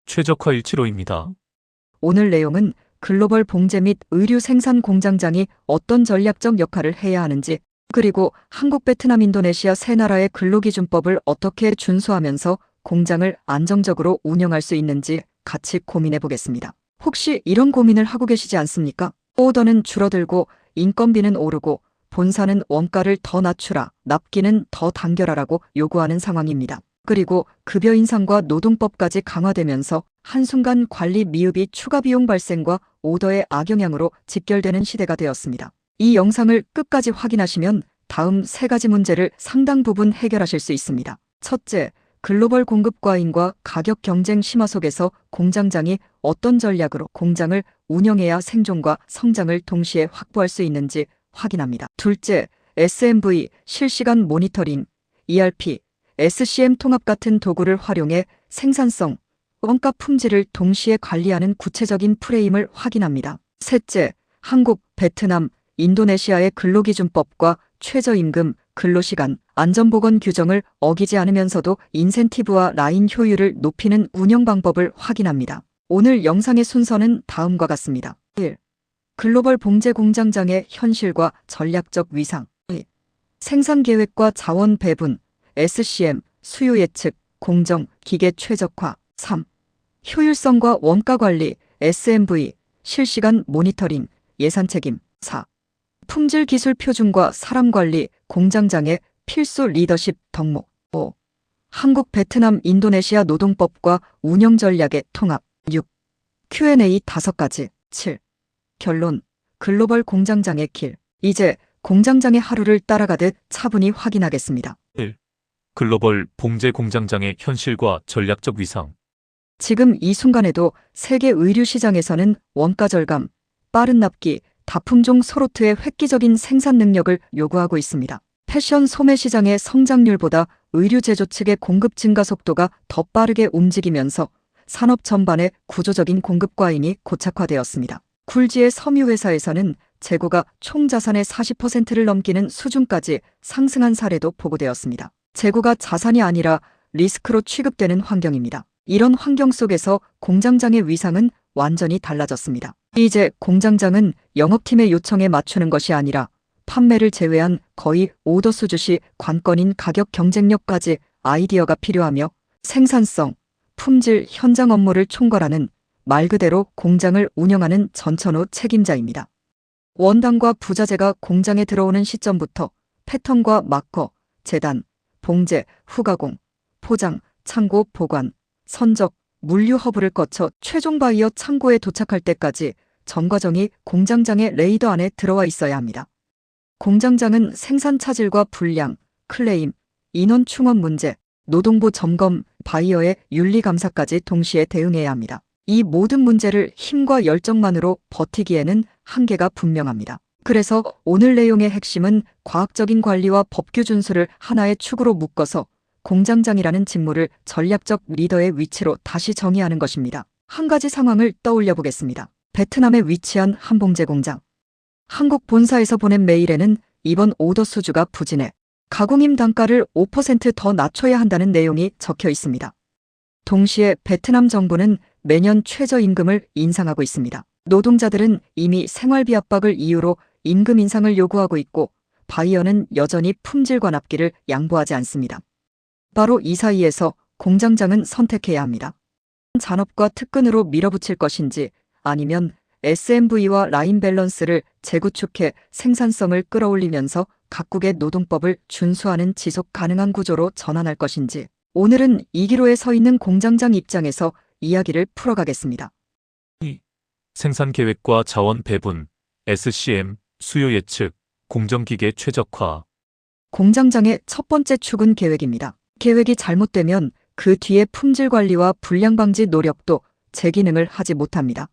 최적화 일치로입니다. 오늘 내용은 글로벌 봉제 및 의류 생산 공장장이 어떤 전략적 역할을 해야 하는지, 그리고 한국, 베트남, 인도네시아 세 나라의 근로기준법을 어떻게 준수하면서 공장을 안정적으로 운영할 수 있는지 같이 고민해 보겠습니다. 혹시 이런 고민을 하고 계시지 않습니까? 오더는 줄어들고 인건비는 오르고 본사는 원가를 더 낮추라, 납기는 더 단결하라고 요구하는 상황입니다. 그리고 급여 인상과 노동법까지 강화되면서 한순간 관리 미흡이 추가 비용 발생과 오더의 악영향으로 직결되는 시대가 되었습니다. 이 영상을 끝까지 확인하시면 다음 세 가지 문제를 상당 부분 해결하실 수 있습니다. 첫째, 글로벌 공급 과잉과 가격 경쟁 심화 속에서 공장장이 어떤 전략으로 공장을 운영해야 생존과 성장을 동시에 확보할 수 있는지 확인합니다. 둘째, SMV, 실시간 모니터링, ERP, SCM 통합 같은 도구를 활용해 생산성, 원가 품질을 동시에 관리하는 구체적인 프레임을 확인합니다. 셋째, 한국, 베트남, 인도네시아의 근로기준법과 최저임금, 근로시간, 안전보건 규정을 어기지 않으면서도 인센티브와 라인 효율을 높이는 운영 방법을 확인합니다. 오늘 영상의 순서는 다음과 같습니다. 1. 글로벌 봉제 공장장의 현실과 전략적 위상. 2. 생산 계획과 자원 배분, SCM, 수요 예측, 공정, 기계 최적화. 3. 효율성과 원가 관리, SMV, 실시간 모니터링, 예산 책임. 4. 품질 기술 표준과 사람 관리, 공장장의 필수 리더십 덕목. 5. 한국, 베트남, 인도네시아 노동법과 운영 전략의 통합. 6. Q&A 5가지. 7. 결론, 글로벌 공장장의 길. 이제 공장장의 하루를 따라가듯 차분히 확인하겠습니다. 1. 글로벌 봉제 공장장의 현실과 전략적 위상. 지금 이 순간에도 세계 의류 시장에서는 원가 절감, 빠른 납기, 다품종 소로트의 획기적인 생산 능력을 요구하고 있습니다. 패션 소매 시장의 성장률보다 의류 제조 측의 공급 증가 속도가 더 빠르게 움직이면서 산업 전반의 구조적인 공급 과잉이 고착화되었습니다. 굴지의 섬유 회사에서는 재고가 총 자산의 40%를 넘기는 수준까지 상승한 사례도 보고되었습니다. 재고가 자산이 아니라 리스크로 취급되는 환경입니다. 이런 환경 속에서 공장장의 위상은 완전히 달라졌습니다. 이제 공장장은 영업팀의 요청에 맞추는 것이 아니라 판매를 제외한 거의 오더 수주시 관건인 가격 경쟁력까지 아이디어가 필요하며 생산성, 품질, 현장 업무를 총괄하는 말 그대로 공장을 운영하는 전천후 책임자입니다. 원단과 부자재가 공장에 들어오는 시점부터 패턴과 마커, 재단, 봉제, 후가공, 포장, 창고, 보관, 선적, 물류 허브를 거쳐 최종 바이어 창고에 도착할 때까지 전 과정이 공장장의 레이더 안에 들어와 있어야 합니다. 공장장은 생산 차질과 불량, 클레임, 인원 충원 문제, 노동부 점검, 바이어의 윤리 감사까지 동시에 대응해야 합니다. 이 모든 문제를 힘과 열정만으로 버티기에는 한계가 분명합니다. 그래서 오늘 내용의 핵심은 과학적인 관리와 법규 준수를 하나의 축으로 묶어서 공장장이라는 직무를 전략적 리더의 위치로 다시 정의하는 것입니다. 한 가지 상황을 떠올려 보겠습니다. 베트남에 위치한 한 봉제 공장. 한국 본사에서 보낸 메일에는 이번 오더 수주가 부진해 가공임 단가를 5% 더 낮춰야 한다는 내용이 적혀 있습니다. 동시에 베트남 정부는 매년 최저임금을 인상하고 있습니다. 노동자들은 이미 생활비 압박을 이유로 임금 인상을 요구하고 있고 바이어는 여전히 품질과 납기를 양보하지 않습니다. 바로 이 사이에서 공장장은 선택해야 합니다. 잔업과 특근으로 밀어붙일 것인지 아니면 SMV와 라인 밸런스를 재구축해 생산성을 끌어올리면서 각국의 노동법을 준수하는 지속 가능한 구조로 전환할 것인지 오늘은 이 기로에 서 있는 공장장 입장에서 이야기를 풀어가겠습니다. 2. 생산 계획과 자원 배분, SCM, 수요 예측, 공정기계 최적화. 공장장의 첫 번째 축은 계획입니다. 계획이 잘못되면 그 뒤에 품질 관리와 불량 방지 노력도 제 기능을 하지 못합니다.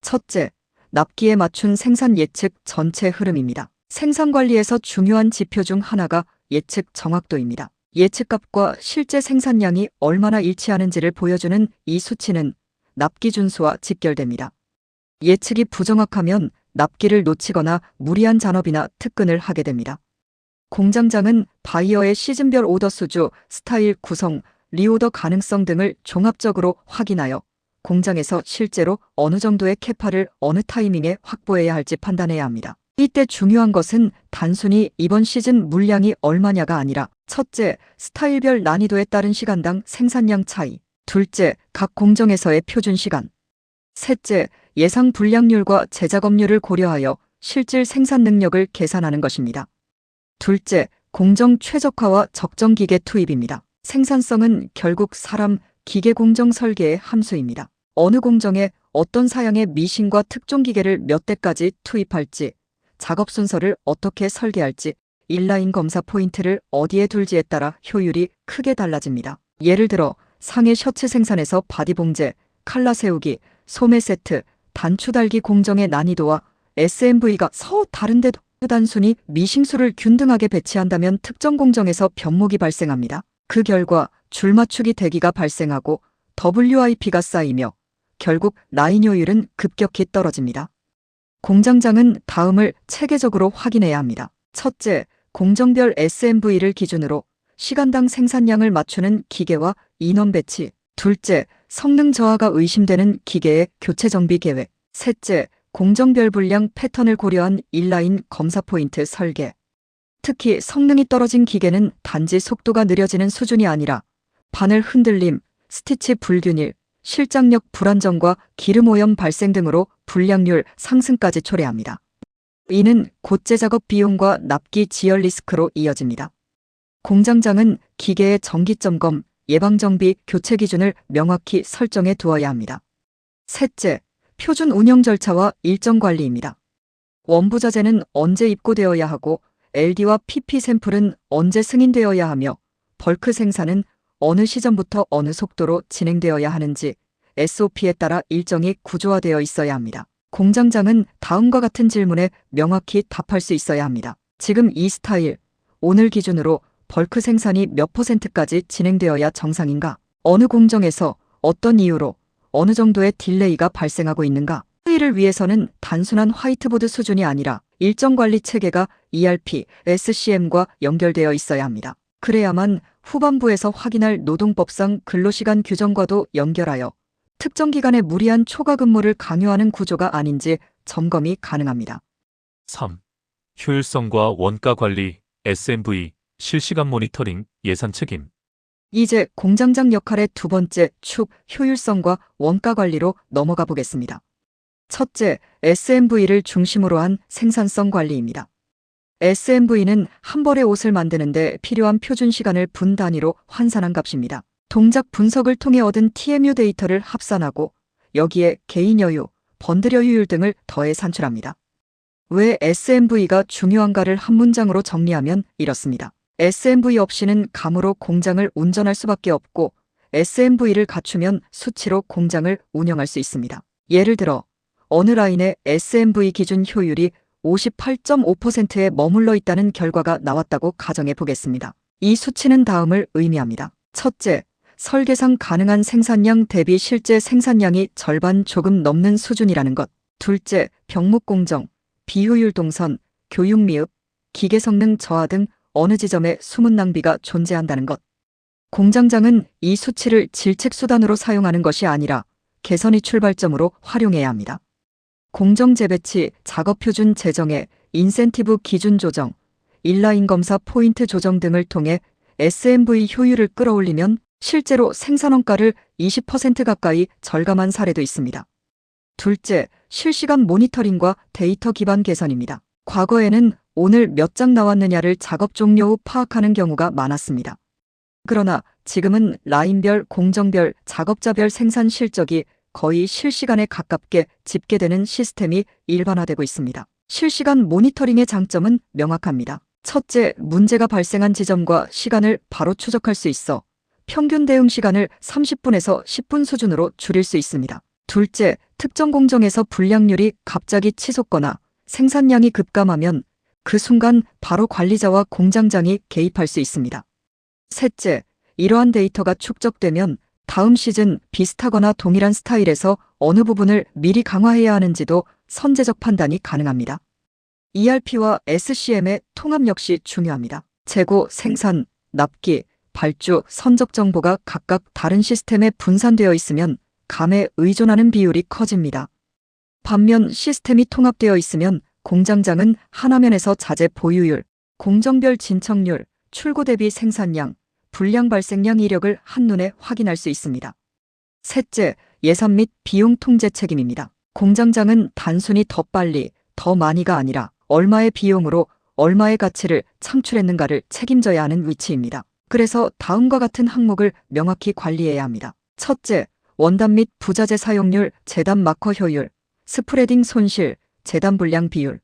첫째, 납기에 맞춘 생산 예측 전체 흐름입니다. 생산 관리에서 중요한 지표 중 하나가 예측 정확도입니다. 예측값과 실제 생산량이 얼마나 일치하는지를 보여주는 이 수치는 납기 준수와 직결됩니다. 예측이 부정확하면 납기를 놓치거나 무리한 잔업이나 특근을 하게 됩니다. 공장장은 바이어의 시즌별 오더 수주, 스타일 구성, 리오더 가능성 등을 종합적으로 확인하여 공장에서 실제로 어느 정도의 캐파를 어느 타이밍에 확보해야 할지 판단해야 합니다. 이때 중요한 것은 단순히 이번 시즌 물량이 얼마냐가 아니라 첫째, 스타일별 난이도에 따른 시간당 생산량 차이, 둘째, 각 공정에서의 표준 시간, 셋째, 예상 불량률과 제작업률을 고려하여 실질 생산 능력을 계산하는 것입니다. 둘째, 공정 최적화와 적정 기계 투입입니다. 생산성은 결국 사람, 기계 공정 설계의 함수입니다. 어느 공정에 어떤 사양의 미신과 특종 기계를 몇 대까지 투입할지, 작업 순서를 어떻게 설계할지, 인라인 검사 포인트를 어디에 둘지에 따라 효율이 크게 달라집니다. 예를 들어 상해 셔츠 생산에서 바디 봉제, 칼라 세우기, 소매 세트, 단추 달기 공정의 난이도와 SMV가 서로 다른데도 단순히 미싱수를 균등하게 배치한다면 특정 공정에서 변목이 발생합니다. 그 결과 줄맞추기 대기가 발생하고 WIP가 쌓이며 결국 라인 효율은 급격히 떨어집니다. 공장장은 다음을 체계적으로 확인해야 합니다. 첫째, 공정별 SMV를 기준으로 시간당 생산량을 맞추는 기계와 인원 배치. 둘째, 성능 저하가 의심되는 기계의 교체 정비 계획. 셋째, 공정별 불량 패턴을 고려한 인라인 검사 포인트 설계. 특히 성능이 떨어진 기계는 단지 속도가 느려지는 수준이 아니라 바늘 흔들림, 스티치 불균일, 실장력 불안정과 기름 오염 발생 등으로 불량률 상승까지 초래합니다. 이는 곧재 작업 비용과 납기 지연 리스크로 이어집니다. 공장장은 기계의 정기 점검, 예방 정비, 교체 기준을 명확히 설정해 두어야 합니다. 셋째, 표준 운영 절차와 일정 관리입니다. 원부자재는 언제 입고되어야 하고 LD와 PP 샘플은 언제 승인되어야 하며 벌크 생산은 어느 시점부터 어느 속도로 진행되어야 하는지 SOP에 따라 일정이 구조화되어 있어야 합니다. 공장장은 다음과 같은 질문에 명확히 답할 수 있어야 합니다. 지금 이 스타일, 오늘 기준으로 벌크 생산이 몇 %까지 진행되어야 정상인가? 어느 공정에서 어떤 이유로 어느 정도의 딜레이가 발생하고 있는가? 이를 위해서는 단순한 화이트보드 수준이 아니라 일정 관리 체계가 ERP, SCM과 연결되어 있어야 합니다. 그래야만 후반부에서 확인할 노동법상 근로시간 규정과도 연결하여 특정 기간에 무리한 초과 근무를 강요하는 구조가 아닌지 점검이 가능합니다. 3. 효율성과 원가 관리, SMV, 실시간 모니터링, 예산 책임. 이제 공장장 역할의 두 번째 축, 효율성과 원가 관리로 넘어가 보겠습니다. 첫째, SMV를 중심으로 한 생산성 관리입니다. SMV는 한 벌의 옷을 만드는데 필요한 표준 시간을 분 단위로 환산한 값입니다. 동작 분석을 통해 얻은 TMU 데이터를 합산하고 여기에 개인 여유, 번들 여유율 등을 더해 산출합니다. 왜 SMV가 중요한가를 한 문장으로 정리하면 이렇습니다. SMV 없이는 감으로 공장을 운전할 수밖에 없고 SMV를 갖추면 수치로 공장을 운영할 수 있습니다. 예를 들어 어느 라인의 SMV 기준 효율이 58.5%에 머물러 있다는 결과가 나왔다고 가정해 보겠습니다. 이 수치는 다음을 의미합니다. 첫째, 설계상 가능한 생산량 대비 실제 생산량이 절반 조금 넘는 수준이라는 것. 둘째, 병목 공정, 비효율 동선, 교육 미흡, 기계 성능 저하 등 어느 지점에 숨은 낭비가 존재한다는 것. 공장장은 이 수치를 질책 수단으로 사용하는 것이 아니라 개선의 출발점으로 활용해야 합니다. 공정 재배치, 작업 표준 제정에 인센티브 기준 조정, 인라인 검사 포인트 조정 등을 통해 SMV 효율을 끌어올리면 실제로 생산 원가를 20% 가까이 절감한 사례도 있습니다. 둘째, 실시간 모니터링과 데이터 기반 개선입니다. 과거에는 오늘 몇 장 나왔느냐를 작업 종료 후 파악하는 경우가 많았습니다. 그러나 지금은 라인별, 공정별, 작업자별 생산 실적이 거의 실시간에 가깝게 집계되는 시스템이 일반화되고 있습니다. 실시간 모니터링의 장점은 명확합니다. 첫째, 문제가 발생한 지점과 시간을 바로 추적할 수 있어 평균 대응 시간을 30분에서 10분 수준으로 줄일 수 있습니다. 둘째, 특정 공정에서 불량률이 갑자기 치솟거나 생산량이 급감하면 그 순간 바로 관리자와 공장장이 개입할 수 있습니다. 셋째, 이러한 데이터가 축적되면 다음 시즌 비슷하거나 동일한 스타일에서 어느 부분을 미리 강화해야 하는지도 선제적 판단이 가능합니다. ERP와 SCM의 통합 역시 중요합니다. 재고, 생산, 납기, 발주, 선적 정보가 각각 다른 시스템에 분산되어 있으면 감에 의존하는 비율이 커집니다. 반면 시스템이 통합되어 있으면 공장장은 하나면에서 자재 보유율, 공정별 진척률, 출고 대비 생산량, 불량 발생량 이력을 한눈에 확인할 수 있습니다. 셋째, 예산 및 비용 통제 책임입니다. 공장장은 단순히 더 빨리, 더 많이가 아니라 얼마의 비용으로 얼마의 가치를 창출했는가를 책임져야 하는 위치입니다. 그래서 다음과 같은 항목을 명확히 관리해야 합니다. 첫째, 원단 및 부자재 사용률, 재단 마커 효율, 스프레딩 손실, 재단 불량 비율.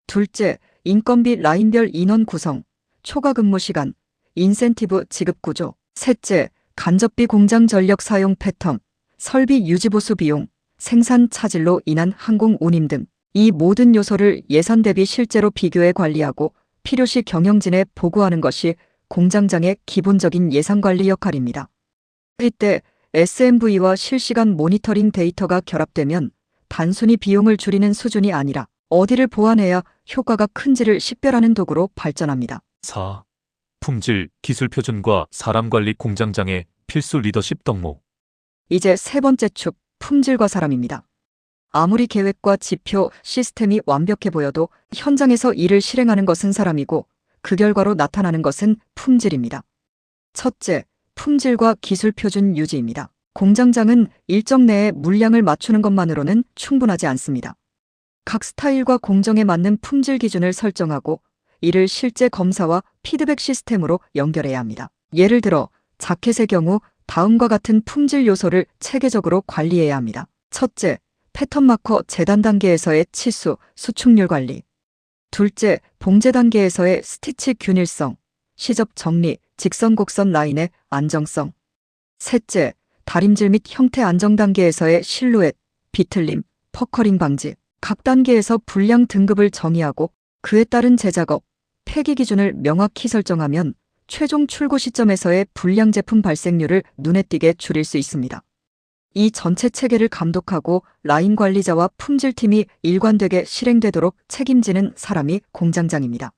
둘째, 인건비 라인별 인원 구성, 초과 근무 시간, 인센티브 지급 구조. 셋째, 간접비 공장 전력 사용 패턴, 설비 유지보수 비용, 생산 차질로 인한 항공 운임 등 이 모든 요소를 예산 대비 실제로 비교해 관리하고 필요시 경영진에 보고하는 것이 공장장의 기본적인 예산관리 역할입니다. 이때 SMV와 실시간 모니터링 데이터가 결합되면 단순히 비용을 줄이는 수준이 아니라 어디를 보완해야 효과가 큰지를 식별하는 도구로 발전합니다. 4. 품질, 기술 표준과 사람 관리 공장장의 필수 리더십 덕목. 이제 세 번째 축, 품질과 사람입니다. 아무리 계획과 지표, 시스템이 완벽해 보여도 현장에서 일을 실행하는 것은 사람이고 그 결과로 나타나는 것은 품질입니다. 첫째, 품질과 기술 표준 유지입니다. 공장장은 일정 내에 물량을 맞추는 것만으로는 충분하지 않습니다. 각 스타일과 공정에 맞는 품질 기준을 설정하고 이를 실제 검사와 피드백 시스템으로 연결해야 합니다. 예를 들어 자켓의 경우 다음과 같은 품질 요소를 체계적으로 관리해야 합니다. 첫째, 패턴 마커 재단 단계에서의 치수, 수축률 관리. 둘째, 봉제 단계에서의 스티치 균일성, 시접 정리, 직선 곡선 라인의 안정성. 셋째, 다림질 및 형태 안정 단계에서의 실루엣, 비틀림, 퍼커링 방지. 각 단계에서 불량 등급을 정의하고 그에 따른 재작업, 폐기 기준을 명확히 설정하면 최종 출고 시점에서의 불량 제품 발생률을 눈에 띄게 줄일 수 있습니다. 이 전체 체계를 감독하고 라인 관리자와 품질팀이 일관되게 실행되도록 책임지는 사람이 공장장입니다.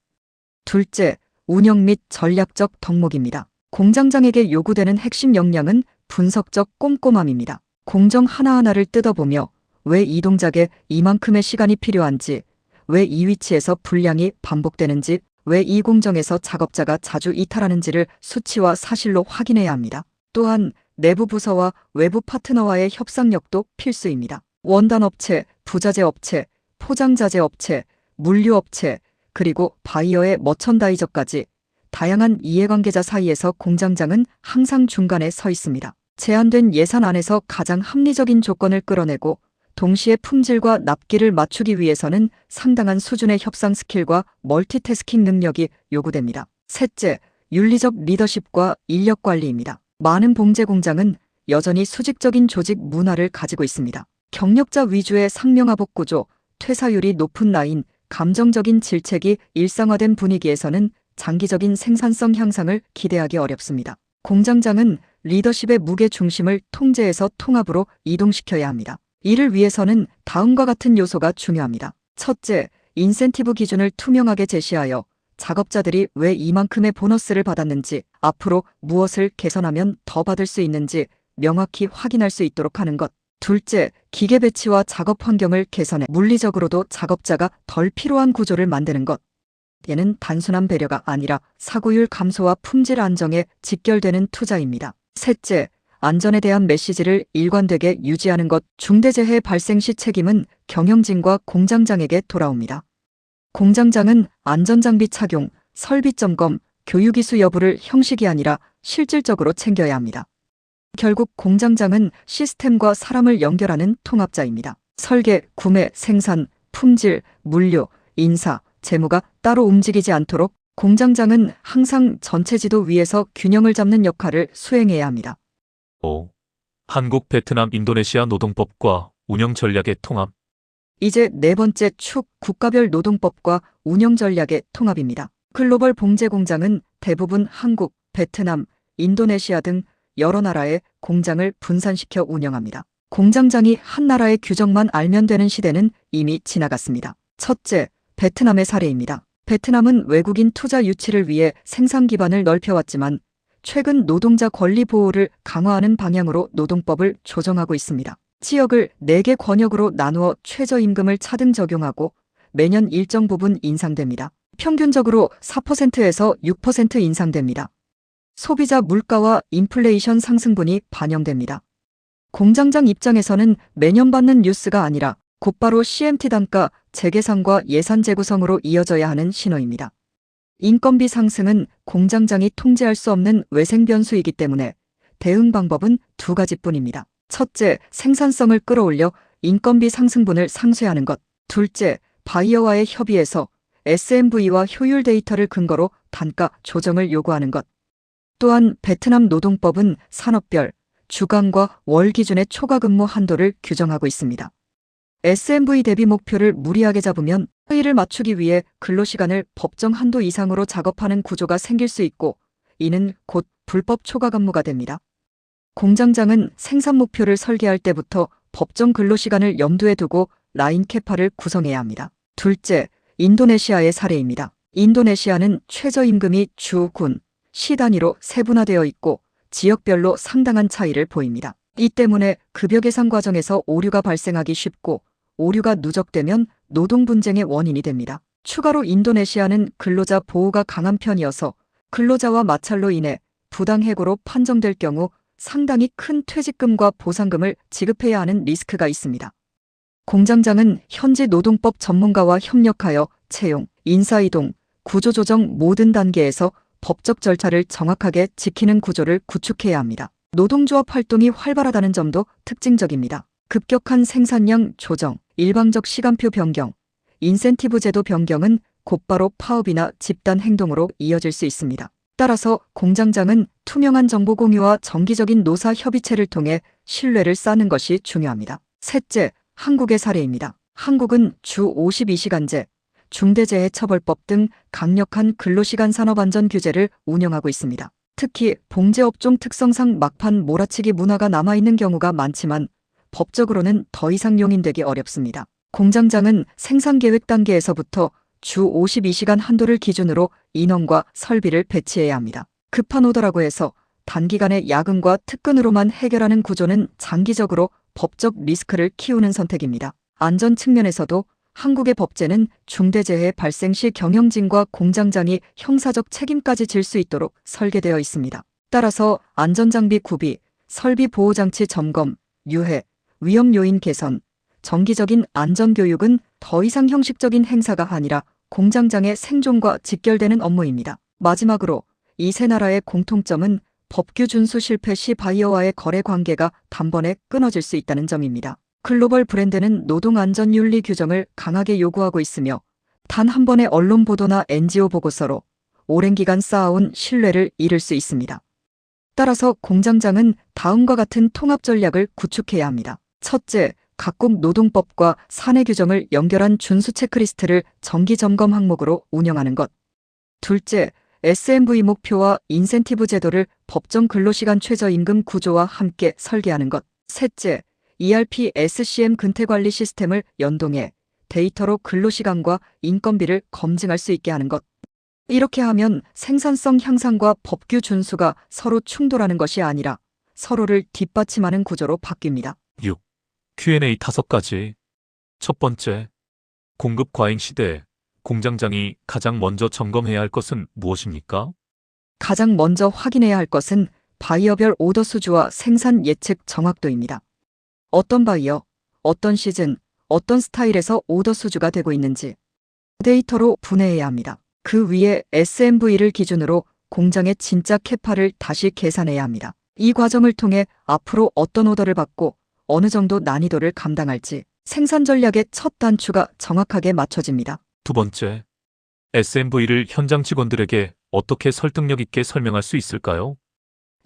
둘째, 운영 및 전략적 덕목입니다. 공장장에게 요구되는 핵심 역량은 분석적 꼼꼼함입니다. 공정 하나하나를 뜯어보며 왜 이 동작에 이만큼의 시간이 필요한지, 왜 이 위치에서 불량이 반복되는지, 왜 이 공정에서 작업자가 자주 이탈하는지를 수치와 사실로 확인해야 합니다. 또한 내부 부서와 외부 파트너와의 협상력도 필수입니다. 원단 업체, 부자재 업체, 포장자재 업체, 물류 업체, 그리고 바이어의 머천다이저까지 다양한 이해관계자 사이에서 공장장은 항상 중간에 서 있습니다. 제한된 예산 안에서 가장 합리적인 조건을 끌어내고 동시에 품질과 납기를 맞추기 위해서는 상당한 수준의 협상 스킬과 멀티태스킹 능력이 요구됩니다. 셋째, 윤리적 리더십과 인력 관리입니다. 많은 봉제 공장은 여전히 수직적인 조직 문화를 가지고 있습니다. 경력자 위주의 상명하복 구조, 퇴사율이 높은 라인, 감정적인 질책이 일상화된 분위기에서는 장기적인 생산성 향상을 기대하기 어렵습니다. 공장장은 리더십의 무게 중심을 통제해서 통합으로 이동시켜야 합니다. 이를 위해서는 다음과 같은 요소가 중요합니다. 첫째, 인센티브 기준을 투명하게 제시하여 작업자들이 왜 이만큼의 보너스를 받았는지, 앞으로 무엇을 개선하면 더 받을 수 있는지 명확히 확인할 수 있도록 하는 것. 둘째, 기계 배치와 작업 환경을 개선해 물리적으로도 작업자가 덜 필요한 구조를 만드는 것. 얘는 단순한 배려가 아니라 사고율 감소와 품질 안정에 직결되는 투자입니다. 셋째, 안전에 대한 메시지를 일관되게 유지하는 것. 중대재해 발생 시 책임은 경영진과 공장장에게 돌아옵니다. 공장장은 안전장비 착용, 설비 점검, 교육이수 여부를 형식이 아니라 실질적으로 챙겨야 합니다. 결국 공장장은 시스템과 사람을 연결하는 통합자입니다. 설계, 구매, 생산, 품질, 물류, 인사, 재무가 따로 움직이지 않도록 공장장은 항상 전체 지도 위에서 균형을 잡는 역할을 수행해야 합니다. 5. 한국, 베트남, 인도네시아 노동법과 운영 전략의 통합. 이제 네 번째 축, 국가별 노동법과 운영 전략의 통합입니다. 글로벌 봉제 공장은 대부분 한국, 베트남, 인도네시아 등 여러 나라의 공장을 분산시켜 운영합니다. 공장장이 한 나라의 규정만 알면 되는 시대는 이미 지나갔습니다. 첫째, 베트남의 사례입니다. 베트남은 외국인 투자 유치를 위해 생산 기반을 넓혀왔지만 최근 노동자 권리 보호를 강화하는 방향으로 노동법을 조정하고 있습니다. 지역을 4개 권역으로 나누어 최저임금을 차등 적용하고 매년 일정 부분 인상됩니다. 평균적으로 4%에서 6% 인상됩니다. 소비자 물가와 인플레이션 상승분이 반영됩니다. 공장장 입장에서는 매년 받는 뉴스가 아니라 곧바로 CMT 단가 재계산과 예산 재구성으로 이어져야 하는 신호입니다. 인건비 상승은 공장장이 통제할 수 없는 외생 변수이기 때문에 대응 방법은 2가지뿐입니다. 첫째, 생산성을 끌어올려 인건비 상승분을 상쇄하는 것. 둘째, 바이어와의 협의에서 SMV와 효율 데이터를 근거로 단가 조정을 요구하는 것. 또한 베트남 노동법은 산업별, 주간과 월 기준의 초과 근무 한도를 규정하고 있습니다. SMV 대비 목표를 무리하게 잡으면 회의를 맞추기 위해 근로시간을 법정 한도 이상으로 작업하는 구조가 생길 수 있고 이는 곧 불법 초과 근무가 됩니다. 공장장은 생산 목표를 설계할 때부터 법정 근로시간을 염두에 두고 라인 캐파를 구성해야 합니다. 둘째, 인도네시아의 사례입니다. 인도네시아는 최저임금이 주, 군, 시 단위로 세분화되어 있고 지역별로 상당한 차이를 보입니다. 이 때문에 급여 계산 과정에서 오류가 발생하기 쉽고 오류가 누적되면 노동 분쟁의 원인이 됩니다. 추가로 인도네시아는 근로자 보호가 강한 편이어서 근로자와 마찰로 인해 부당해고로 판정될 경우 상당히 큰 퇴직금과 보상금을 지급해야 하는 리스크가 있습니다. 공장장은 현지 노동법 전문가와 협력하여 채용, 인사이동, 구조조정 모든 단계에서 법적 절차를 정확하게 지키는 구조를 구축해야 합니다. 노동조합 활동이 활발하다는 점도 특징적입니다. 급격한 생산량 조정, 일방적 시간표 변경, 인센티브 제도 변경은 곧바로 파업이나 집단 행동으로 이어질 수 있습니다. 따라서 공장장은 투명한 정보 공유와 정기적인 노사 협의체를 통해 신뢰를 쌓는 것이 중요합니다. 셋째, 한국의 사례입니다. 한국은 주 52시간제, 중대재해처벌법 등 강력한 근로시간 산업안전 규제를 운영하고 있습니다. 특히 봉제업종 특성상 막판 몰아치기 문화가 남아있는 경우가 많지만 법적으로는 더 이상 용인되기 어렵습니다. 공장장은 생산계획 단계에서부터 주 52시간 한도를 기준으로 인원과 설비를 배치해야 합니다. 급한 오더라고 해서 단기간에 야근과 특근으로만 해결하는 구조는 장기적으로 법적 리스크를 키우는 선택입니다. 안전 측면에서도 한국의 법제는 중대재해 발생 시 경영진과 공장장이 형사적 책임까지 질 수 있도록 설계되어 있습니다. 따라서 안전장비 구비, 설비 보호장치 점검, 유해, 위험 요인 개선, 정기적인 안전교육은 더 이상 형식적인 행사가 아니라 공장장의 생존과 직결되는 업무입니다. 마지막으로 이 세 나라의 공통점은 법규 준수 실패 시 바이어와의 거래 관계가 단번에 끊어질 수 있다는 점입니다. 글로벌 브랜드는 노동안전윤리 규정을 강하게 요구하고 있으며 단 한 번의 언론 보도나 NGO 보고서로 오랜 기간 쌓아온 신뢰를 잃을 수 있습니다. 따라서 공장장은 다음과 같은 통합 전략을 구축해야 합니다. 첫째, 각국 노동법과 사내 규정을 연결한 준수 체크리스트를 정기 점검 항목으로 운영하는 것. 둘째, SMV 목표와 인센티브 제도를 법정 근로시간 최저임금 구조와 함께 설계하는 것. 셋째, ERP SCM 근태관리 시스템을 연동해 데이터로 근로시간과 인건비를 검증할 수 있게 하는 것. 이렇게 하면 생산성 향상과 법규 준수가 서로 충돌하는 것이 아니라 서로를 뒷받침하는 구조로 바뀝니다. 6. Q&A 5가지. 첫 번째, 공급 과잉 시대에 공장장이 가장 먼저 점검해야 할 것은 무엇입니까? 가장 먼저 확인해야 할 것은 바이어별 오더 수주와 생산 예측 정확도입니다. 어떤 바이어, 어떤 시즌, 어떤 스타일에서 오더 수주가 되고 있는지 데이터로 분해해야 합니다. 그 위에 SMV를 기준으로 공장의 진짜 캐파를 다시 계산해야 합니다. 이 과정을 통해 앞으로 어떤 오더를 받고 어느 정도 난이도를 감당할지 생산 전략의 첫 단추가 정확하게 맞춰집니다. 두 번째, SMV를 현장 직원들에게 어떻게 설득력 있게 설명할 수 있을까요?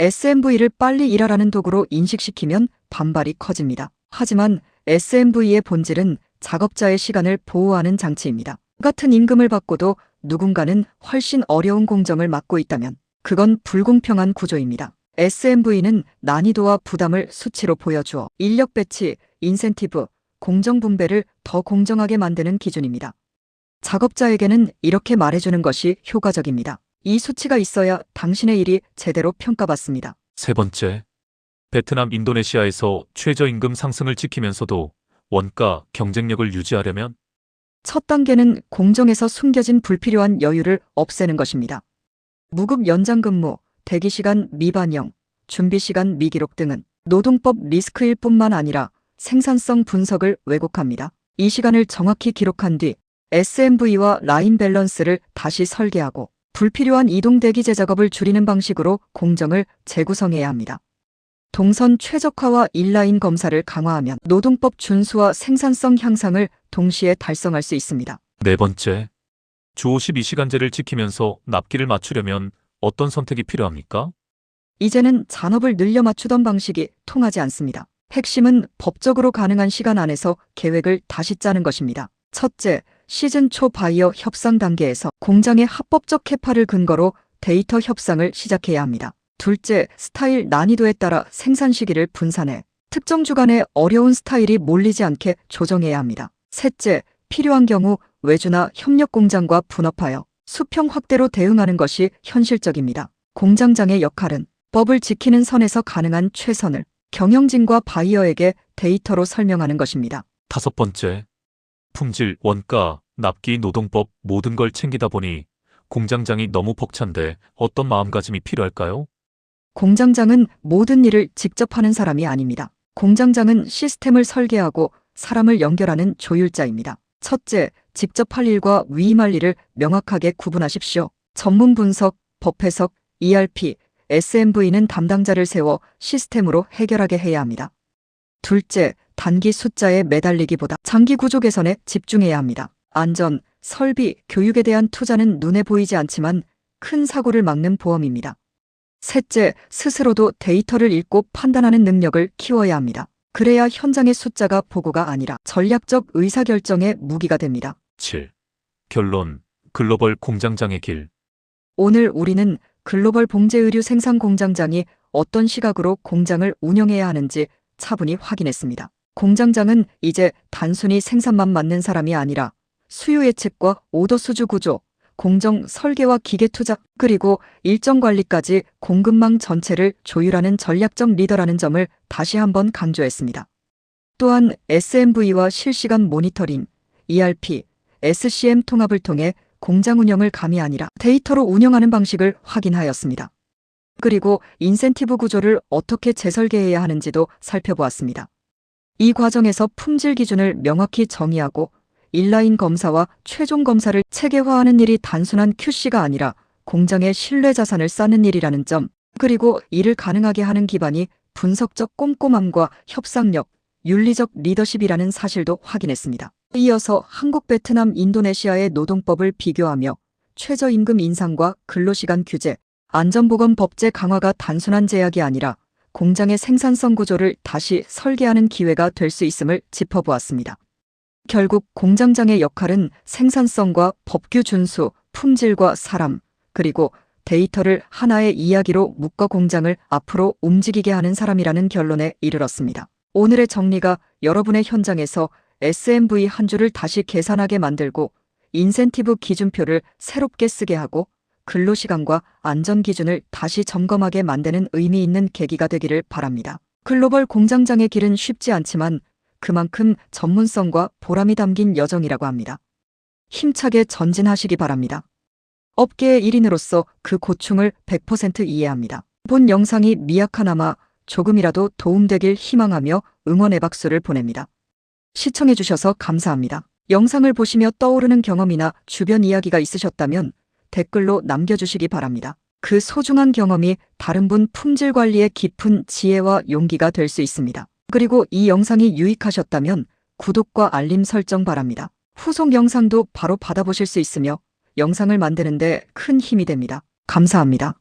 SMV를 빨리 일하라는 도구로 인식시키면 반발이 커집니다. 하지만 SMV의 본질은 작업자의 시간을 보호하는 장치입니다. 같은 임금을 받고도 누군가는 훨씬 어려운 공정을 맡고 있다면 그건 불공평한 구조입니다. SMV는 난이도와 부담을 수치로 보여주어 인력 배치, 인센티브, 공정 분배를 더 공정하게 만드는 기준입니다. 작업자에게는 이렇게 말해주는 것이 효과적입니다. 이 수치가 있어야 당신의 일이 제대로 평가받습니다. 세 번째, 베트남, 인도네시아에서 최저임금 상승을 지키면서도 원가 경쟁력을 유지하려면 첫 단계는 공정에서 숨겨진 불필요한 여유를 없애는 것입니다. 무급 연장 근무, 대기시간 미반영, 준비시간 미기록 등은 노동법 리스크일 뿐만 아니라 생산성 분석을 왜곡합니다. 이 시간을 정확히 기록한 뒤 SMV와 라인 밸런스를 다시 설계하고 불필요한 이동 대기제 작업을 줄이는 방식으로 공정을 재구성해야 합니다. 동선 최적화와 인라인 검사를 강화하면 노동법 준수와 생산성 향상을 동시에 달성할 수 있습니다. 네 번째, 주 52시간제를 지키면서 납기를 맞추려면 어떤 선택이 필요합니까? 이제는 잔업을 늘려 맞추던 방식이 통하지 않습니다. 핵심은 법적으로 가능한 시간 안에서 계획을 다시 짜는 것입니다. 첫째, 시즌 초 바이어 협상 단계에서 공장의 합법적 캐파를 근거로 데이터 협상을 시작해야 합니다. 둘째, 스타일 난이도에 따라 생산 시기를 분산해 특정 주간에 어려운 스타일이 몰리지 않게 조정해야 합니다. 셋째, 필요한 경우 외주나 협력 공장과 분업하여 수평 확대로 대응하는 것이 현실적입니다. 공장장의 역할은 법을 지키는 선에서 가능한 최선을 경영진과 바이어에게 데이터로 설명하는 것입니다. 다섯 번째, 품질, 원가, 납기, 노동법 모든 걸 챙기다 보니 공장장이 너무 벅찬데 어떤 마음가짐이 필요할까요? 공장장은 모든 일을 직접 하는 사람이 아닙니다. 공장장은 시스템을 설계하고 사람을 연결하는 조율자입니다. 첫째, 직접 할 일과 위임할 일을 명확하게 구분하십시오. 전문 분석, 법 해석, ERP, SMV는 담당자를 세워 시스템으로 해결하게 해야 합니다. 둘째, 단기 숫자에 매달리기보다 장기 구조 개선에 집중해야 합니다. 안전, 설비, 교육에 대한 투자는 눈에 보이지 않지만 큰 사고를 막는 보험입니다. 셋째, 스스로도 데이터를 읽고 판단하는 능력을 키워야 합니다. 그래야 현장의 숫자가 보고가 아니라 전략적 의사결정의 무기가 됩니다. 7. 결론, 글로벌 공장장의 길. 오늘 우리는 글로벌 봉제 의류 생산 공장장이 어떤 시각으로 공장을 운영해야 하는지 차분히 확인했습니다. 공장장은 이제 단순히 생산만 맡는 사람이 아니라 수요 예측과 오더 수주 구조, 공정 설계와 기계 투자, 그리고 일정 관리까지 공급망 전체를 조율하는 전략적 리더라는 점을 다시 한번 강조했습니다. 또한 SMV와 실시간 모니터링, ERP, SCM 통합을 통해 공장 운영을 감이 아니라 데이터로 운영하는 방식을 확인하였습니다. 그리고 인센티브 구조를 어떻게 재설계해야 하는지도 살펴보았습니다. 이 과정에서 품질 기준을 명확히 정의하고 인라인 검사와 최종 검사를 체계화하는 일이 단순한 QC가 아니라 공장의 신뢰 자산을 쌓는 일이라는 점, 그리고 이를 가능하게 하는 기반이 분석적 꼼꼼함과 협상력, 윤리적 리더십이라는 사실도 확인했습니다. 이어서 한국, 베트남, 인도네시아의 노동법을 비교하며 최저임금 인상과 근로시간 규제, 안전보건 법제 강화가 단순한 제약이 아니라 공장의 생산성 구조를 다시 설계하는 기회가 될 수 있음을 짚어보았습니다. 결국 공장장의 역할은 생산성과 법규 준수, 품질과 사람, 그리고 데이터를 하나의 이야기로 묶어 공장을 앞으로 움직이게 하는 사람이라는 결론에 이르렀습니다. 오늘의 정리가 여러분의 현장에서 SMV 한 줄을 다시 계산하게 만들고 인센티브 기준표를 새롭게 쓰게 하고 근로시간과 안전기준을 다시 점검하게 만드는 의미 있는 계기가 되기를 바랍니다. 글로벌 공장장의 길은 쉽지 않지만 그만큼 전문성과 보람이 담긴 여정이라고 합니다. 힘차게 전진하시기 바랍니다. 업계의 1인으로서 그 고충을 100% 이해합니다. 본 영상이 미약하나마 조금이라도 도움되길 희망하며 응원의 박수를 보냅니다. 시청해주셔서 감사합니다. 영상을 보시며 떠오르는 경험이나 주변 이야기가 있으셨다면 댓글로 남겨주시기 바랍니다. 그 소중한 경험이 다른 분 품질 관리의 깊은 지혜와 용기가 될 수 있습니다. 그리고 이 영상이 유익하셨다면 구독과 알림 설정 바랍니다. 후속 영상도 바로 받아보실 수 있으며 영상을 만드는데 큰 힘이 됩니다. 감사합니다.